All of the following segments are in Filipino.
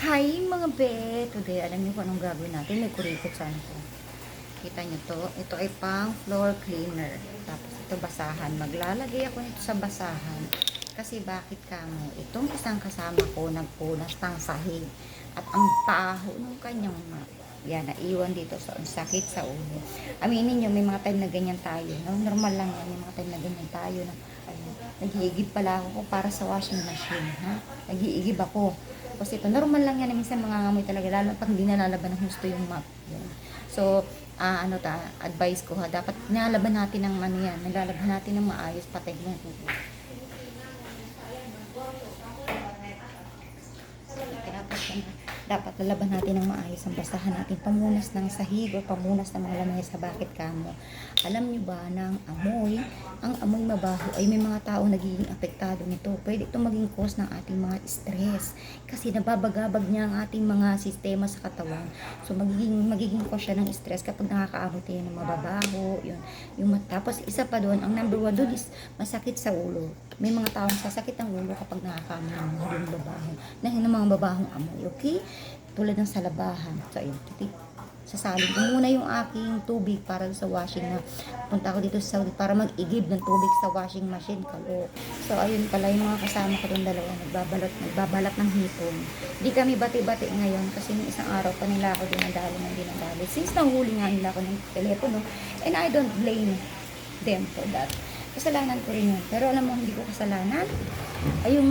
Hi mga be! Today, alam niyo kung anong gagawin natin? May kurikot sana ko. Kita niyo to? Ito ay pang floor cleaner. Tapos ito basahan. Maglalagay ako nito sa basahan. Kasi bakit kamo? Itong isang kasama ko nagpunas ng sahig. At ang paho ng kanyang yan, naiwan dito sa sakit sa ulo. Aminin niyo, may mga time na ganyan tayo. No? Normal lang yan. May mga time na ganyan tayo. Na, nag-iigib pala ako para sa washing machine. Ha? Nag-iigib ako. Kasi ito, normal lang yan. Minsan mga ngamoy talaga. Lalo pag hindi nalalaban ng gusto yung map. Yan. So, advice ko ha. Dapat nilalaban natin ng ano yan. Nilalaban natin ng maayos. Patay ng tubo. Dapat lalaban natin ng maayos ang basahan natin pamunas ng sahig o pamunas ng mga lamesa. Bakit kamo? Alam nyo ba na ang amoy mabaho ay may mga tao nagiging apektado nito. Pwede ito maging cause ng ating mga stress kasi nababagabag niya ang ating mga sistema sa katawan. So magiging cause siya ng stress kapag nakakaamoy tayo ng mababaho. Tapos isa pa doon, ang number one doon is masakit sa ulo. May mga taong sasakit ang ulo kapag nakakaamoy ng mga babahong amoy. Okay? Tulad ng salabahan. So, ayun. Sasalin ko muna yung aking tubig para sa washing na punta ako dito sa Saudi para mag-igib ng tubig sa washing machine ko. So, ayun pala yung mga kasama ko doon dalawa. Nagbabalat ng hipon. Hindi kami bati-bati ngayon kasi yung isang araw pa nila ako dinadali. Since nahuli nga nila ako ng telepono, and I don't blame them for that. Kasalanan ko rin yun. Pero alam mo, hindi ko kasalanan. Ay yung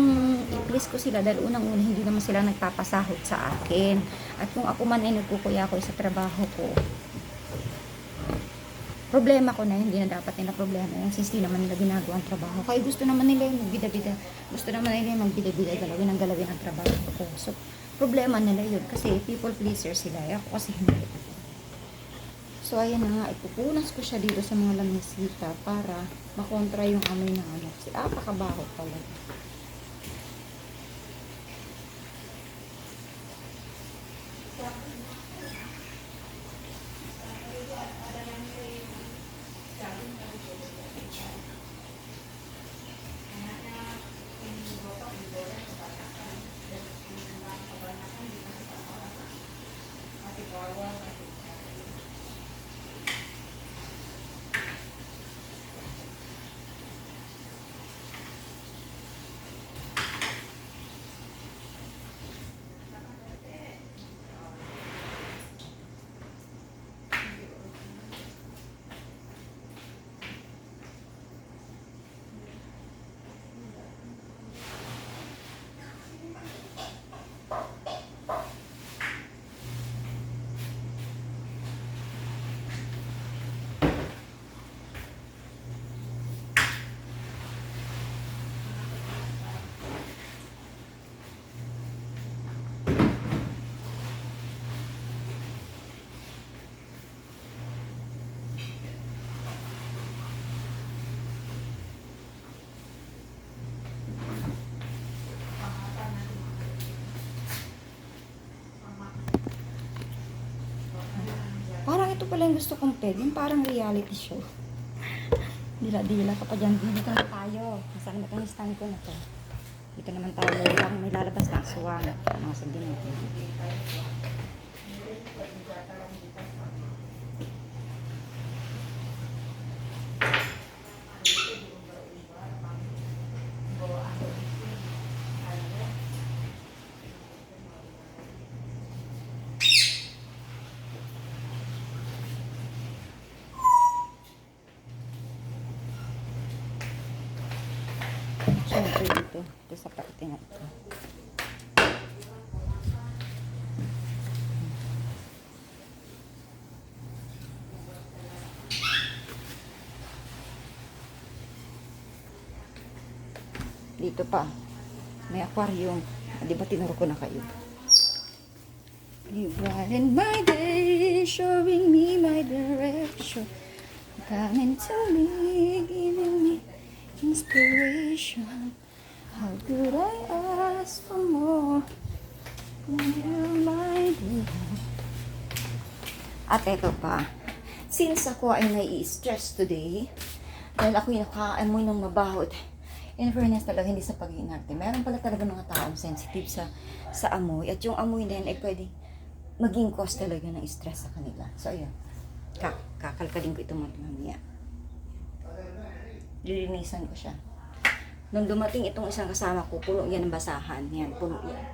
i-please ko sila dahil unang-una hindi naman sila nagpapasahod sa akin. At kung ako man ay nagkukuya ko sa trabaho ko, problema ko na hindi na dapat nila problema yung since di naman nila ginagawa ang trabaho. Kaya gusto naman nila yung magbida-bida. Gusto naman nila yung magbida-bida, galawin ang trabaho ko. So, problema nila yun kasi people pleaser sila. Ako kasi hindi. So, ayan na nga, ipupunas ko siya dito sa mga lamisita para makontra yung amoy ng ano. Kasi apakabaho pala. Parang ito pala yung gusto kong peg. Yung parang reality show. Dila-dila ka pa dyan. Dito na tayo. Nasaan na itong stand ko na to. Dito naman tayo. May lalabas na aswang. Mga sandin natin. Siyempre dito sa parte na ito. Dito pa, may aquarium. Di ba tinuro ko na kayo? You brighten my day, showing me my direction. Coming to me, giving me inspiration. How could I ask for more? You're my dear. At eto pa, since ako ay nai-stress today, dahil ako yung nakaamoy ng mabaho, In fairness talaga, hindi sa pag-iinarte. Meron pala talaga mga taong sensitive sa amoy. At yung amoy na yun ay pwede maging cause talaga ng stress sa kanila. So, ayun. Kakalkalin ko ito mamaya. Lilinisan ko siya. Nung dumating itong isang kasama ko, puno yan ng basahan. Yan, puno yan.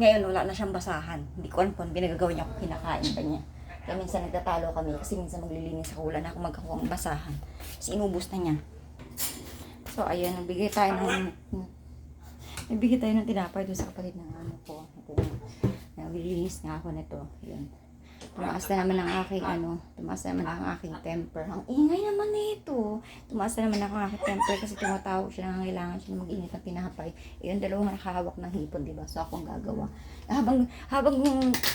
Ngayon, wala na siyang basahan. Hindi ko alam kung pinagagawa niya kung kinakain pa niya. Kaya minsan nagtatalo kami kasi minsan maglilinis ako. Wala na akong magkakuha ng basahan. Kasi inubos na niya. So, ayun, nagbigay tayo ng tinapay doon sa kapatid ng ano ko. Naglilinis nga ako nito. Ayun. Tumaas na naman ang aking temper. Ang ingay naman nito. Tumaas na naman ang aking temper kasi tumatawag siya, nangangailangan siya ng mag-init ng tinapay. Yung dalawang nakahawak ng hipon, diba? So, ako ang gagawa. Habang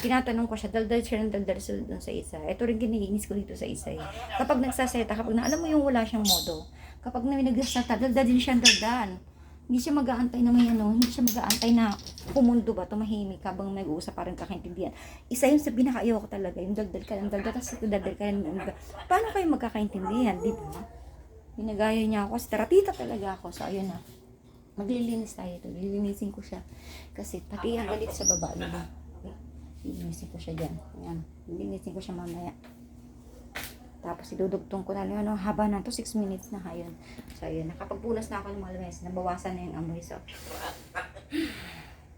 tinatanong ko siya, daldal siya ng daldal doon sa isa. Ito rin giniginis ko dito sa isa. Kapag nagsaseta, alam mo yung wala siyang modo. Kapag nagsaseta, daldal din siya daldal. Hindi siya mag-aantay na hindi siya mag-aantay na kumundo ba, tumahimik habang nag-uusap parang kakaintindihan. Isa yun sa pinakaayaw ko talaga, yung dagdal ka ng dagdal, tapos dagdal ka ng dagdal. Paano kayo magkakaintindihan, di ba? Ginagaya niya ako, taratita talaga ako. So, ayun na. Maglilinis tayo ito. Lilinisin ko siya. Kasi pati ang galit sa baba, di ba? Lilinisin ko siya dyan. Ayan. Lilinisin ko siya mamaya. Tapos idudugtong ko na lang, haba na to, 6 minutes na ngayon. So, ayun, nakapagpunas na ako ng mga lamesa, nabawasan na yung amoy. So,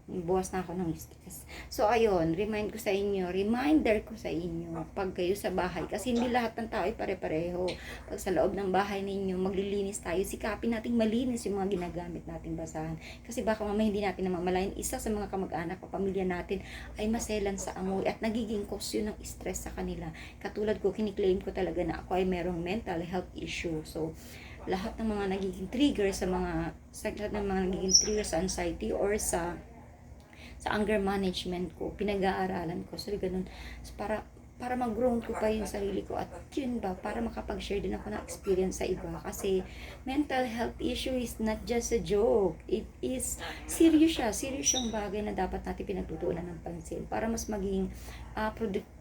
buwas na ako ng stress. So, ayun, reminder ko sa inyo, pag kayo sa bahay, kasi hindi lahat ng tao ay pare-pareho. Pag sa loob ng bahay ninyo, maglilinis tayo, sikapin natin malinis yung mga ginagamit natin basahan. Kasi baka mamaya hindi natin namamalayan, isa sa mga kamag-anak o pamilya natin ay maselan sa amoy at nagiging cause yun ng stress sa kanila. Katulad ko, kiniklaim ko talaga na ako ay merong mental health issue. So, lahat ng mga nagiging trigger sa anxiety or sa anger management ko, pinag-aaralan ko. So, ganun. So, para mag-grow ko pa yung sarili ko at yun ba, para makapag-share din ako ng experience sa iba. Kasi mental health issue is not just a joke. It is serious siya. Serious siyang bagay na dapat natin pinagtutuunan ng pansin para mas maging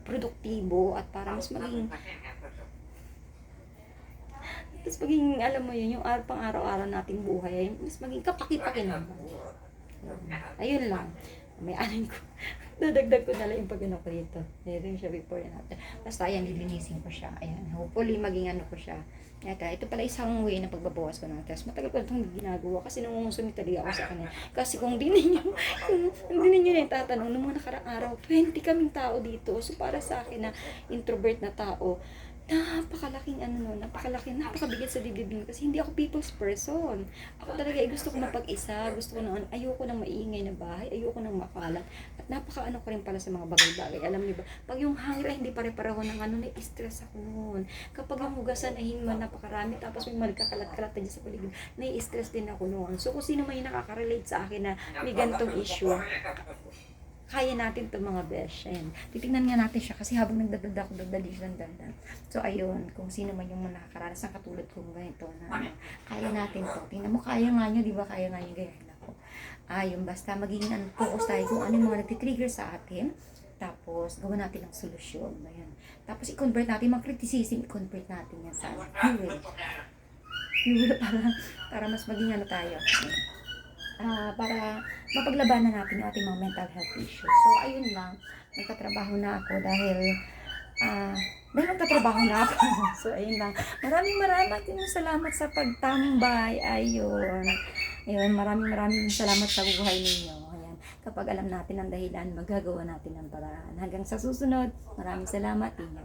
produktibo at para mas maging alam mo yun, yung pang-araw-araw nating buhay, mas maging kapaki-pakinabang. Ayun lang. May anin ko. Dadagdag ko na lang yung pag-ano ko dito. Meron siya before and after. Basta ayan, lilinisin ko siya. Ayan, hopefully maging ano ko siya. Ito pala isang way na pagbabawas ko ng stress. Matagal ko itong ginagawa kasi nangungusumi talaga ako sa kanya. Kasi kung di ninyo na itatanong, nung mga nakarang araw, 20 kaming tao dito. So para sa akin na introvert na tao, napakabigat sa dibdib kasi hindi ako people's person. Ako talaga gusto ko mapag-isa, ayoko ng maingay na bahay, ayoko ng makalat. At napaka ko rin pala sa mga bagay-bagay. Alam niyo ba, pag yung hangin ay hindi pare-pareho ng na-stress ako noon. Kapag ang hugasan ay napakarami, tapos may magkakalat-kalat din sa paligid, na-stress din ako noon. So kung sino may nakaka-relate sa akin na may ganitong issue, kaya natin itong mga besh. Ayan. Titignan nga natin siya kasi habang nagdadal siya ng dandan. So, ayun. Kung sino man yung nakakaranas ng katulad kong ganito na kaya natin to. Tingnan mo, kaya nga nyo, di ba? Kaya nga nyo ganyan ako. Ayun, basta maging focus tayo kung ano yung mga nagtitrigger sa atin. Tapos, gawa natin ang solusyon. Ayan. Tapos, i-convert natin, mag-criticism, i-convert natin yan sa fuel. Fuel para mas maging tayo. Para mapaglabanan natin yung ating mga mental health issues. So, ayun lang. Nagtatrabaho na ako dahil nagtatrabaho na ako. So, ayun lang. Maraming salamat sa pagtambay. Ayun, maraming salamat sa buhay ninyo. Ayan. Kapag alam natin ang dahilan, magagawa natin ang paraan. Hanggang sa susunod, maraming salamat. Inyo.